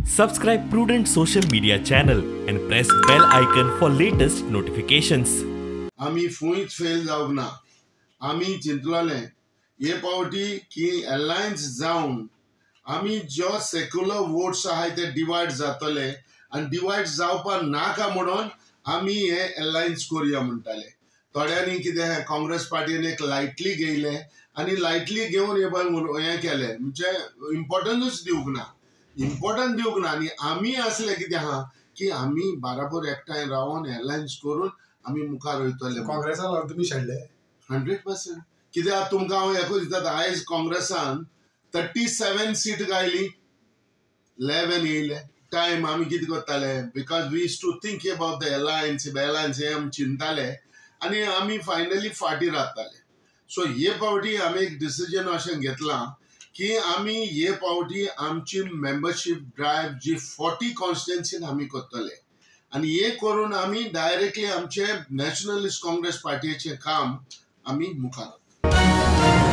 Subscribe Prudent Social Media channel and press bell icon for latest notifications. आम्ही फुईत fail जावंक ना. आम्ही चिंतलोले हे पावटी की अलायन्स जावन आम्ही जो सेक्युलर वोट्स आहाय ते डिवाइड जातले आणि डिवाइड जावपा नाका म्हणून आम्ही हे अलायन्स करूया म्हणटाले. थोड्यांनी कितें काँग्रेस पार्टीन एक लायटली घेयले आणि लायटली घेवन हे केले म्हणजे इम्पॉर्टन्सूच दिवंक ना. इम्पॉर्टन्स दिवंक ना आणि आम्ही असले कितें आहा की आम्ही बाराबर एकठांय रावन अलायन्स करून आम्ही मुखार वयतले. काँग्रेसाला तुम्ही शेडले 100%. कित्याक तुमकां हांव एकूच दितात, आयज काँग्रेसान 37 सीट गायली, 11 येयले. टायम आमी कितें करताले because we used to think about the alliance हे आमी चिंताले आनी आमी फायनली फाटी रावताले. सो हे पावटी आमी एक डिसिजन अशें घेतलां की आमी हे पावटी आमची मेंबरशीप ड्रायव्ह जी 40 कॉन्स्टिट्युएन्सीन आमी करतले आणि हे करून आम्ही डायरेक्टली आमचे नॅशनलिस्ट काँग्रेस पार्टीचे काम आम्ही मुखार